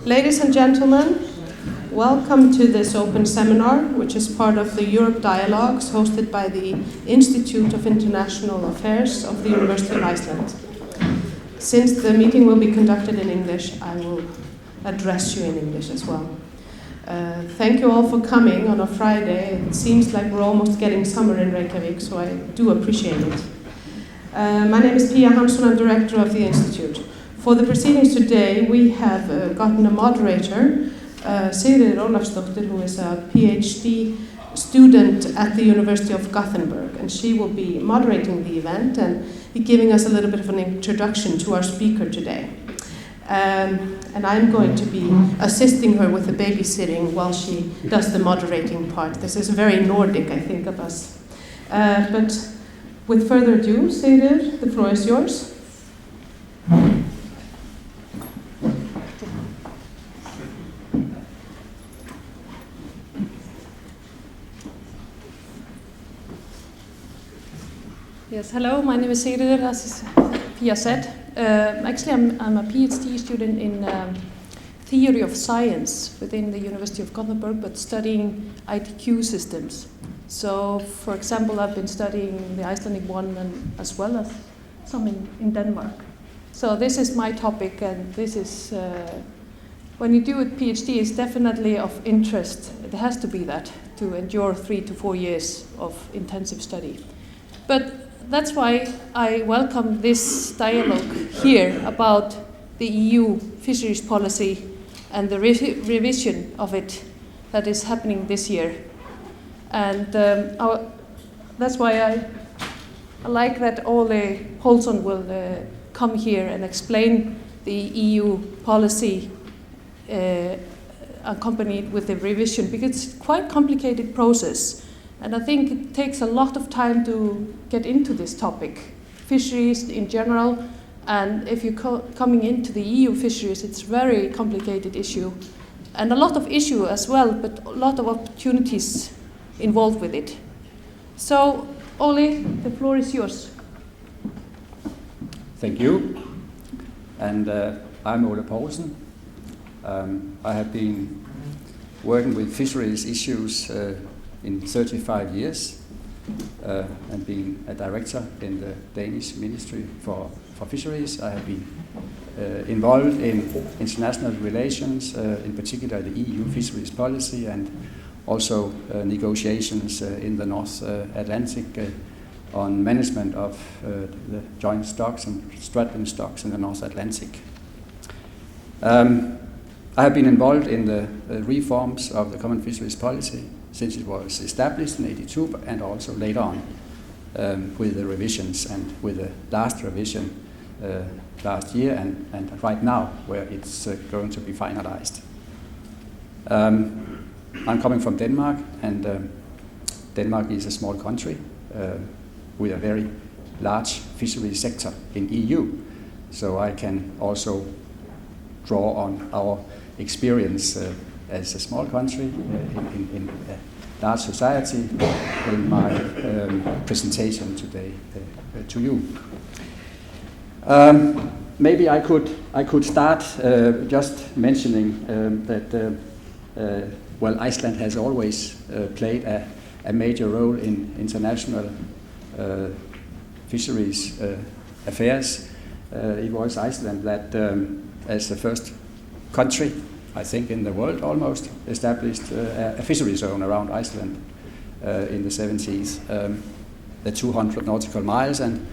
Ladies and gentlemen, welcome to this open seminar, which is part of the Europe Dialogues hosted by the Institute of International Affairs of the University of Iceland. Since the meeting will be conducted in English, I will address you in English as well. Thank you all for coming on a Friday. It seems like we're almost getting summer in Reykjavik, so I do appreciate it. My name is Pia Hansson, I'm director of the Institute. For the proceedings today, we have gotten a moderator, Sigríður Ólafsdóttir, who is a PhD student at the University of Gothenburg, and she will be moderating the event and giving us a little bit of an introduction to our speaker today. And I'm going to be assisting her with the babysitting while she does the moderating part. This is very Nordic, I think, of us. But with further ado, Sigríður, the floor is yours. Yes, hello, my name is Sigríður, as Pia said. Actually, I'm a PhD student in theory of science within the University of Gothenburg, but studying ITQ systems. So, for example, I've been studying the Icelandic one and as well as some in Denmark. So this is my topic, and this is, when you do a PhD, it's definitely of interest. It has to be that, to endure 3 to 4 years of intensive study. But that's why I welcome this dialogue here about the EU fisheries policy and the revision of it that is happening this year. And that's why I like that Ole Poulsen will come here and explain the EU policy accompanied with the revision, because it's quite a complicated process. And I think it takes a lot of time to get into this topic, fisheries in general, and if you're coming into the EU fisheries, it's a very complicated issue, and a lot of issue as well, but a lot of opportunities involved with it. So, Ole, the floor is yours. Thank you. And I'm Ole Poulsen. I have been working with fisheries issues in 35 years, and being a director in the Danish Ministry for Fisheries. I have been involved in international relations, in particular the EU fisheries policy, and also negotiations in the North Atlantic on management of the joint stocks and straddling stocks in the North Atlantic. I have been involved in the reforms of the common fisheries policy since it was established in '82, and also later on with the revisions, and with the last revision last year, and right now, where it's going to be finalized. I'm coming from Denmark, and Denmark is a small country with a very large fishery sector in EU, so I can also draw on our experience as a small country in a large society in my presentation today to you. Maybe I could start just mentioning that Iceland has always played a major role in international fisheries affairs. It was Iceland that, as the first country, I think in the world almost, established a fishery zone around Iceland in the 70s, the 200 nautical miles, and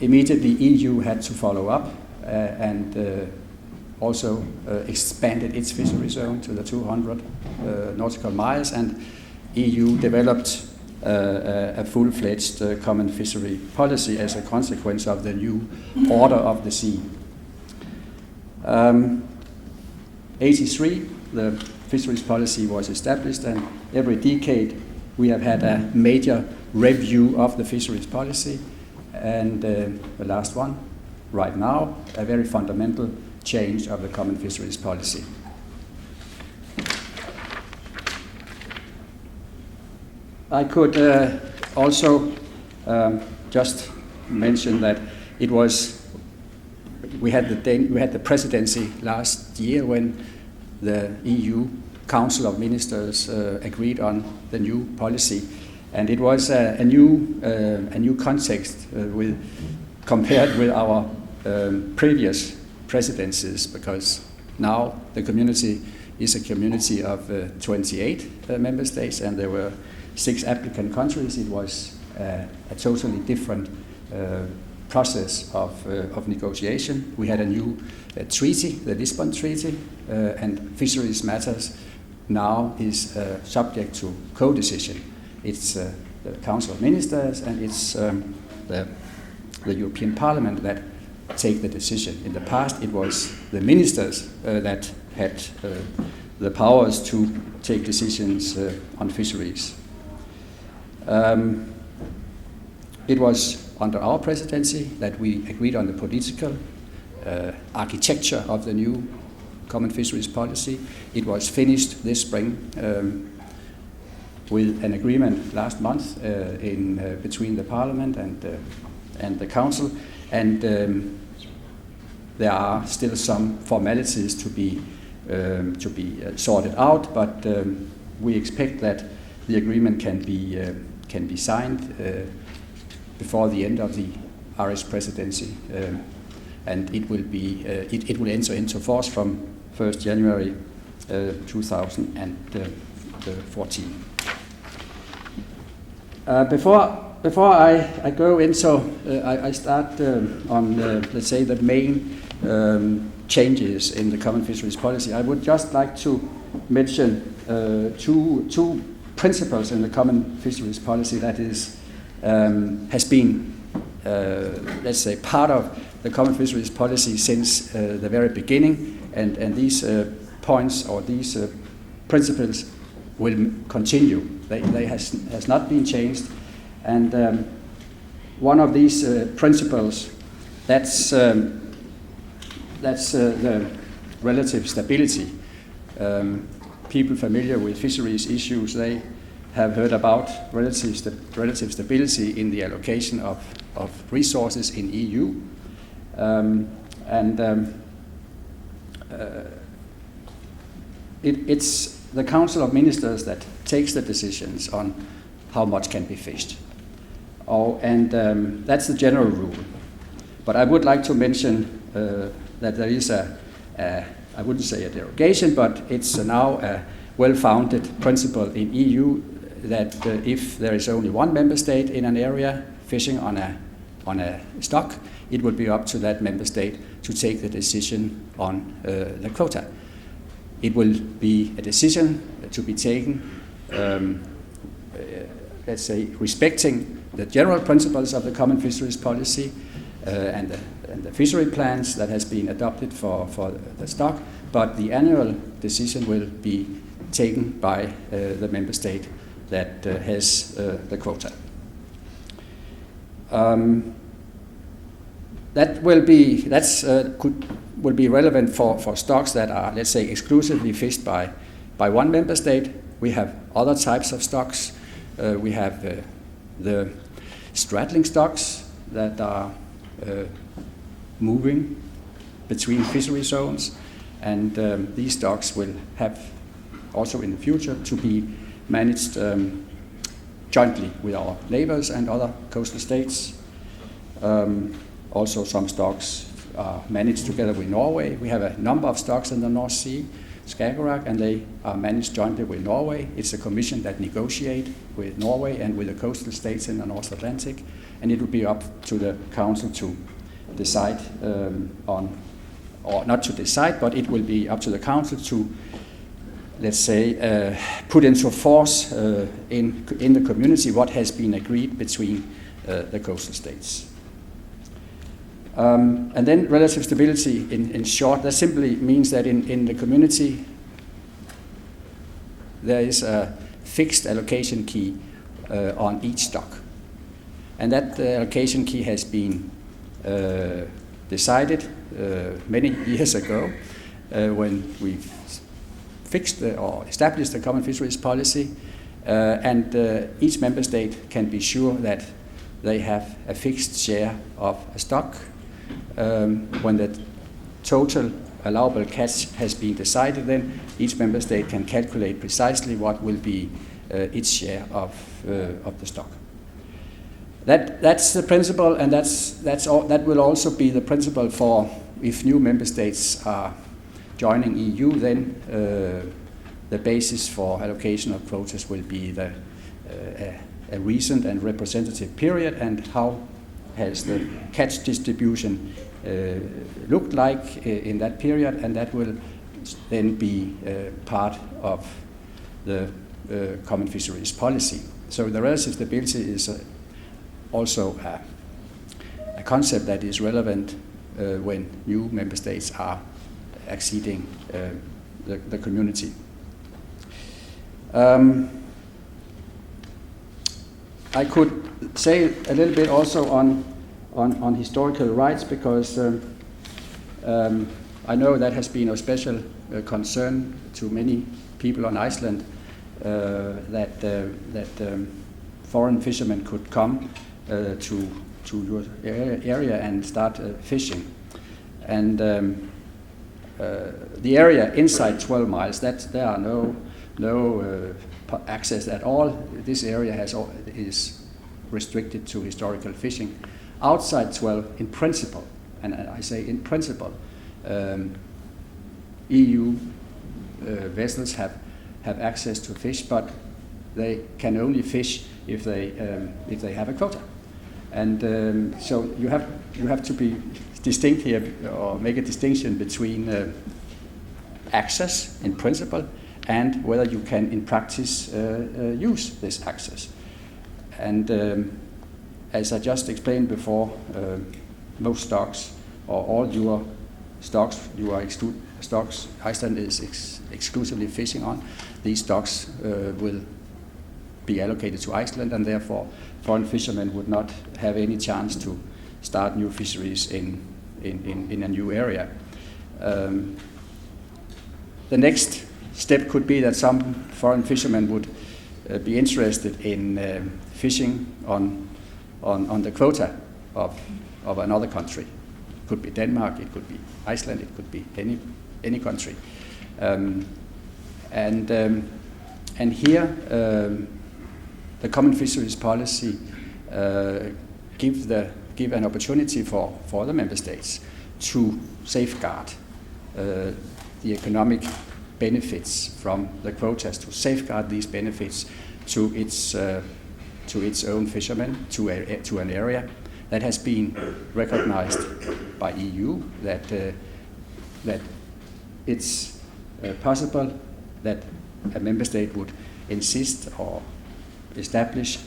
immediately EU had to follow up and also expanded its fishery zone to the 200 nautical miles, and EU developed a full-fledged common fishery policy as a consequence of the new order of the sea. 83, the fisheries policy was established, and every decade we have had a major review of the fisheries policy, and the last one, right now, a very fundamental change of the common fisheries policy. I could also just mention that we had the presidency last year when the EU Council of Ministers agreed on the new policy, and it was a new context compared with our previous presidencies, because now the community is a community of 28 member states, and there were 6 applicant countries. It was a totally different process of negotiation. We had a new treaty, the Lisbon Treaty, and fisheries matters now is subject to co-decision. It's the Council of Ministers, and it's the European Parliament that take the decision. In the past, it was the ministers that had the powers to take decisions on fisheries. It was under our presidency that we agreed on the political architecture of the new common fisheries policy. It was finished this spring with an agreement last month between the Parliament and the Council, and there are still some formalities to be sorted out, but we expect that the agreement can be signed before the end of the Irish presidency, and it will enter into force from 1st January 2014. Before I go into, I start on let's say the main changes in the common fisheries policy. I would just like to mention two principles in the common fisheries policy that has been, let's say, part of the common fisheries policy since the very beginning, and these points or these principles will continue. They has not been changed, and one of these principles, that's the relative stability. People familiar with fisheries issues, they have heard about relative stability in the allocation of resources in EU, it's the Council of Ministers that takes the decisions on how much can be fished. That's the general rule. But I would like to mention that there is I wouldn't say a derogation, but it's now a well-founded principle in EU that if there is only one member state in an area fishing on a stock, it would be up to that member state to take the decision on the quota. It will be a decision to be taken, let's say, respecting the general principles of the common fisheries policy and the fishery plans that has been adopted for the stock, but the annual decision will be taken by the member state that has the quota. That will be relevant for stocks that are, let's say, exclusively fished by one member state. We have other types of stocks. We have the straddling stocks that are moving between fishery zones, and these stocks will have also in the future to be managed jointly with our neighbors and other coastal states. Also, some stocks are managed together with Norway. We have a number of stocks in the North Sea, Skagerrak, and they are managed jointly with Norway. It's a commission that negotiates with Norway and with the coastal states in the North Atlantic, and it will be up to the Council to decide or not to decide, but it will be up to the Council to, let's say, put into force in the community what has been agreed between the coastal states. And then relative stability, in short, that simply means that in the community there is a fixed allocation key on each stock. And that allocation key has been decided many years ago when we fixed or established the common fisheries policy, and each member state can be sure that they have a fixed share of a stock when the total allowable catch has been decided, then each member state can calculate precisely what will be its share of the stock. That's the principle, and that will also be the principle for if new member states are joining EU. Then the basis for allocation of quotas will be a recent and representative period, and how has the catch distribution looked like in that period, and that will then be part of the common fisheries policy. So the relative stability is also a concept that is relevant when new member states are exceeding the community. I could say a little bit also on historical rights, because I know that has been of special concern to many people on Iceland, that foreign fishermen could come to your area and start fishing. And the area inside 12 miles, there are no access at all. This area is restricted to historical fishing. Outside 12, in principle, and I say in principle, EU vessels have access to fish, but they can only fish if they have a quota. And so you have to be distinct here, or make a distinction between access in principle and whether you can in practice use this access. And as I just explained before, most stocks, or all your stocks, stocks Iceland is exclusively fishing on, these stocks will be allocated to Iceland, and therefore foreign fishermen would not have any chance to start new fisheries in a new area. The next step could be that some foreign fishermen would be interested in fishing on the quota of another country. It could be Denmark, it could be Iceland, it could be any country. And here the common fisheries policy give an opportunity for the member states to safeguard the economic benefits from the quotas, to safeguard these benefits to its own fishermen, to an area that has been recognized by EU, that it's possible that a member state would insist or establish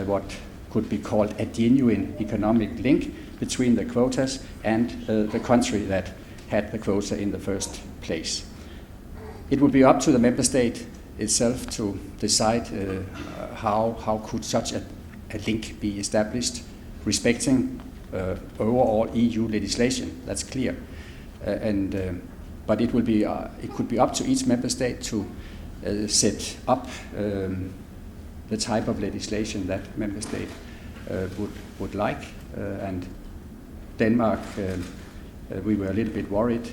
what could be called a genuine economic link between the quotas and the country that had the quota in the first place. It would be up to the member state itself to decide how could such a link be established, respecting overall EU legislation. That's clear, but it could be up to each member state to set up the type of legislation that member state would like. And Denmark, we were a little bit worried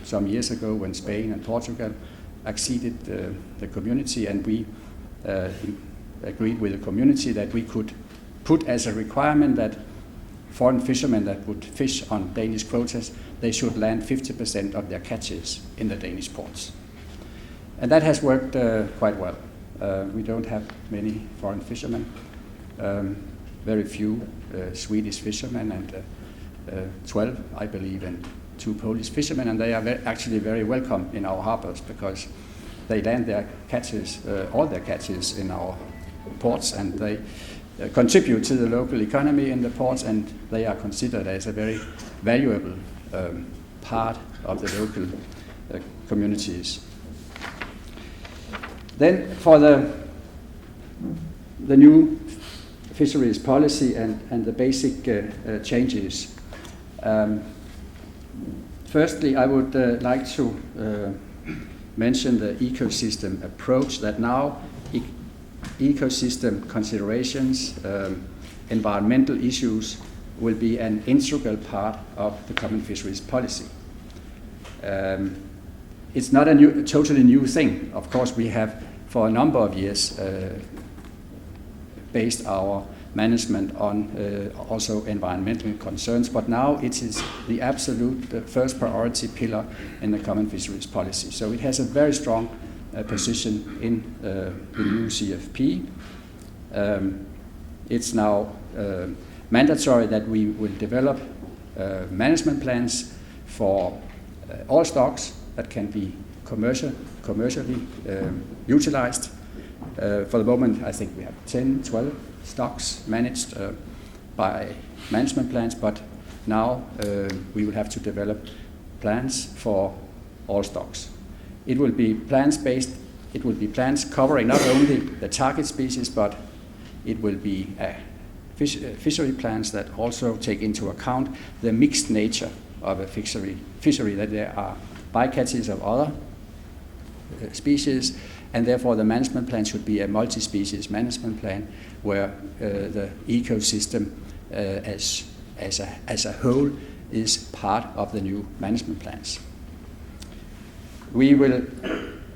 some years ago when Spain and Portugal exceeded the community, and we agreed with the community that we could put as a requirement that foreign fishermen that would fish on Danish quotas, they should land 50% of their catches in the Danish ports. And that has worked quite well. We don't have many foreign fishermen, very few Swedish fishermen, and 12, I believe, and 2 Polish fishermen, and they are actually very welcome in our harbors because they land their catches, all their catches in our ports, and they contribute to the local economy in the ports, and they are considered as a very valuable part of the local communities. Then for the new fisheries policy and the basic changes. Firstly, I would like to mention the ecosystem approach, that now ecosystem considerations, environmental issues will be an integral part of the common fisheries policy. it's not a totally new thing. Of course, we have for a number of years based our management on also environmental concerns, but now it is the absolute first priority pillar in the common fisheries policy. So it has a very strong position in the new CFP. It's now mandatory that we will develop management plans for all stocks that can be commercially utilized. For the moment, I think we have 10, 12 stocks managed by management plans, but now we will have to develop plans for all stocks. It will be plans covering not only the target species, but it will be fishery plans that also take into account the mixed nature of a fishery, that there are bycatches of other species, and therefore the management plan should be a multi-species management plan where the ecosystem as a whole is part of the new management plans. We will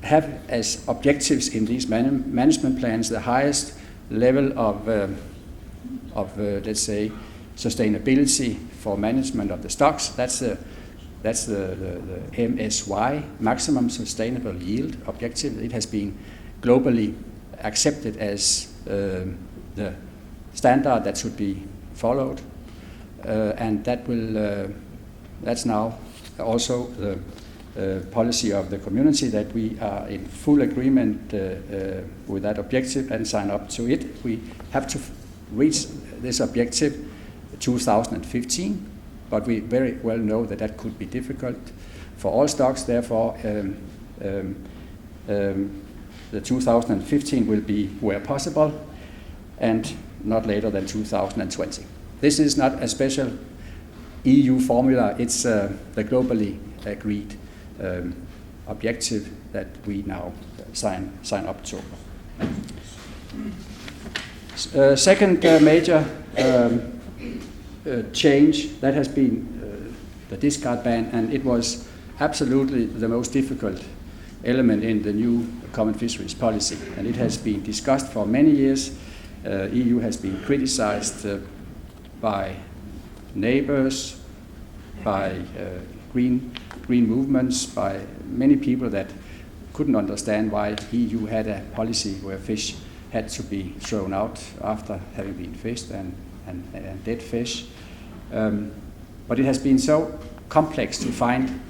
have as objectives in these management plans the highest level of let's say, sustainability for management of the stocks. That's the MSY, maximum sustainable yield objective. It has been globally accepted as the standard that should be followed, and that's now also the policy of the community, that we are in full agreement with that objective and sign up to it. We have to reach this objective 2015, but we very well know that that could be difficult for all stocks. Therefore, the 2015 will be where possible, and not later than 2020. This is not a special EU formula, it's the globally agreed objective that we now sign up to. Second major change, that has been the discard ban, and it was absolutely the most difficult element in the new common fisheries policy, and it has been discussed for many years. EU has been criticized by neighbors, by green movements, by many people that couldn't understand why EU had a policy where fish had to be thrown out after having been fished and dead fish. But it has been so complex to find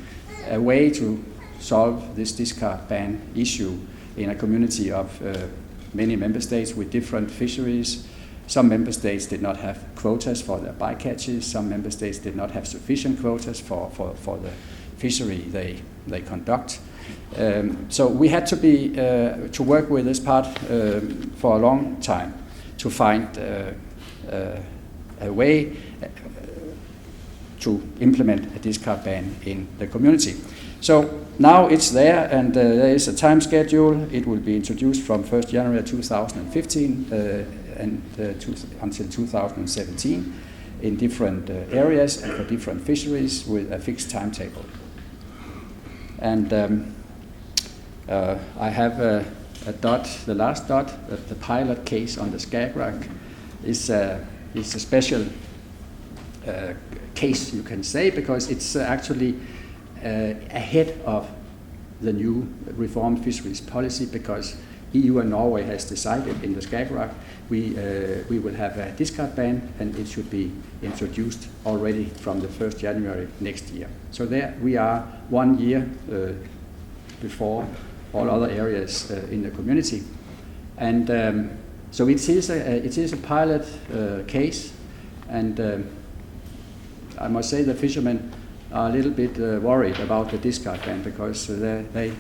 a way to solve this discard ban issue in a community of many member states with different fisheries. Some member states did not have quotas for their bycatches. Some member states did not have sufficient quotas for the fishery they conduct. So we had to work with this part for a long time to find a way to implement a discard ban in the community. So now it's there, and there is a time schedule. It will be introduced from 1st January 2015 until 2017 in different areas and for different fisheries with a fixed timetable. And I have a dot, the last dot, the pilot case on the Skagerrak is a special case, you can say, because it's actually ahead of the new reformed fisheries policy, because EU and Norway has decided in the Skagerrak we will have a discard ban, and it should be introduced already from the 1st January next year. So there we are 1 year before all other areas in the community. And so it is a pilot case, and I must say the fishermen are a little bit worried about the discard ban, because they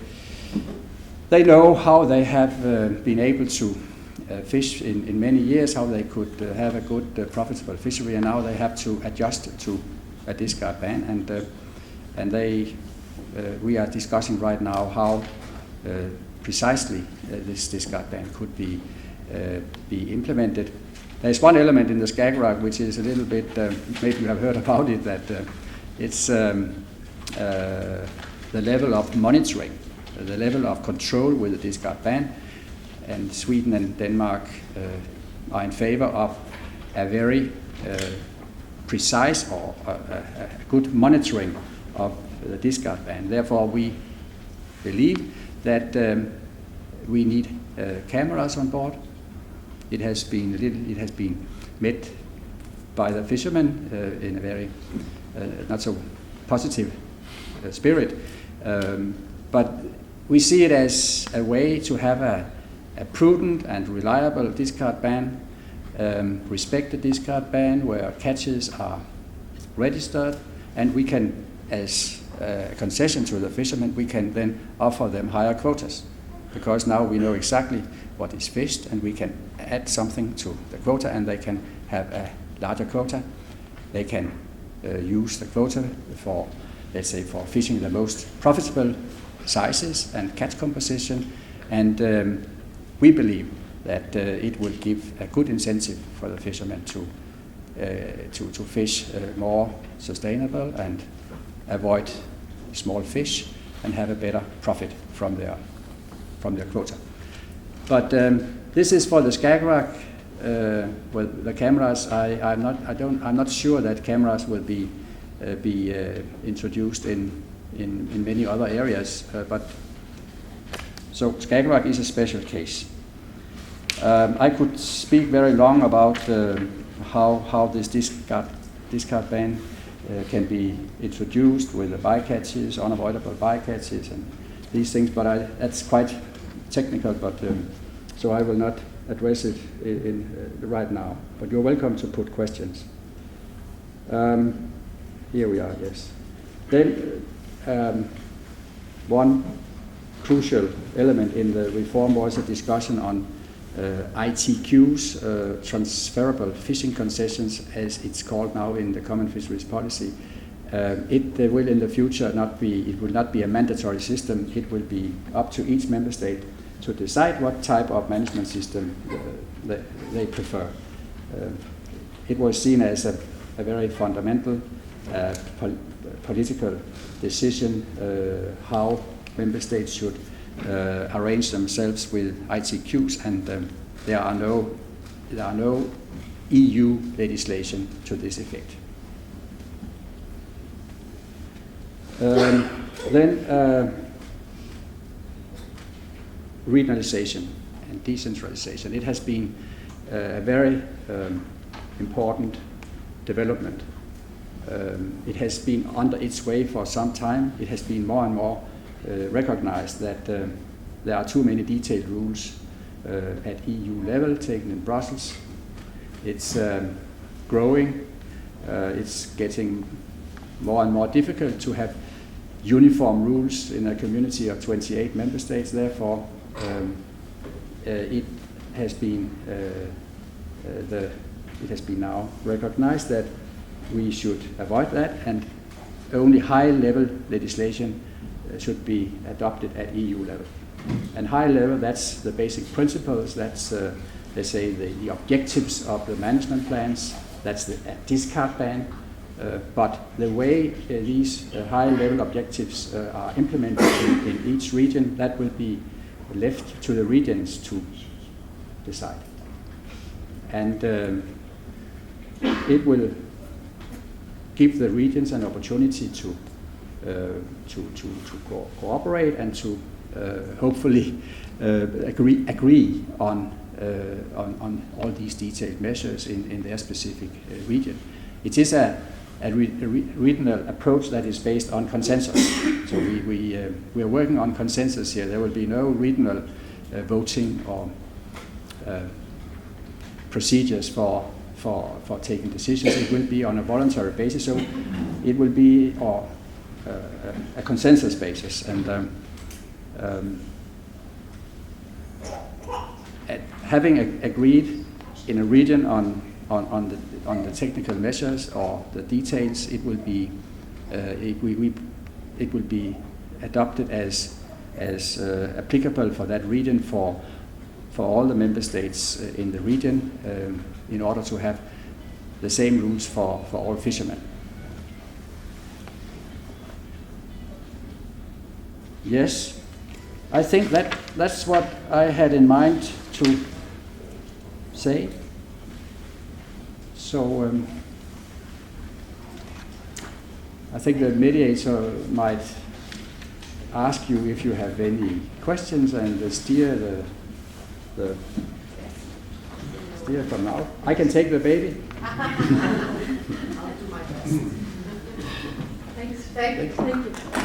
know how they have been able to fish in many years, how they could have a good profitable fishery, and now they have to adjust to a discard ban, and we are discussing right now how precisely this discard ban could be implemented. There's one element in the Skagerrak which is a little bit, maybe you have heard about it, that it's the level of monitoring, the level of control with the discard ban, and Sweden and Denmark are in favor of a very precise or a good monitoring of the discard ban. Therefore, we believe that we need cameras on board. It has been met by the fishermen in a very not so positive spirit, but we see it as a way to have a prudent and reliable discard ban, respect the discard ban where catches are registered, and we can, as a concession to the fishermen, we can then offer them higher quotas, because now we know exactly what is fished, and we can add something to the quota, and they can have a larger quota. They can use the quota for, let's say, for fishing the most profitable sizes and catch composition, and we believe that it will give a good incentive for the fishermen to fish more sustainable and avoid small fish and have a better profit from their quota. But this is for the Skagerrak. With the cameras, I'm not sure that cameras will be introduced in many other areas. But so Skagerrak is a special case. I could speak very long about how this discard ban can be introduced with the bycatches, unavoidable bycatches, and these things. But that's quite technical. But so I will not address it right now. But you're welcome to put questions. Here we are. Yes. Then one crucial element in the reform was a discussion on ITQs, transferable fishing concessions, as it's called now in the Common Fisheries Policy. It will in the future it will not be a mandatory system. It will be up to each member state to decide what type of management system they prefer. It was seen as a very fundamental political decision how member states should arrange themselves with ITQs, and there are no EU legislation to this effect. Then regionalization and decentralization. It has been a very important development. It has been under its way for some time. It has been more and more recognized that there are too many detailed rules at EU level taken in Brussels. It's growing. It's getting more and more difficult to have uniform rules in a community of 28 member states. Therefore, it has been now recognized that we should avoid that, and only high-level legislation should be adopted at EU level. And high level, that's the basic principles. That's let's say the objectives of the management plans. That's the discard ban. But the way these high-level objectives are implemented in each region, that will be left to the regions to decide. And it will give the regions an opportunity to cooperate and to hopefully agree on all these detailed measures in their specific region. It is a regional approach that is based on consensus. So we are working on consensus here. There will be no regional voting or procedures for taking decisions. It will be on a voluntary basis. So it will be a consensus basis. And having agreed in a region on the technical measures or the details, it will be adopted as applicable for that region for all the member states in the region, in order to have the same rules for all fishermen. Yes, I think that's what I had in mind to say. So I think the mediator might ask you if you have any questions and steer the steer from now. I can take the baby. I'll do my best. Thanks. Thank you.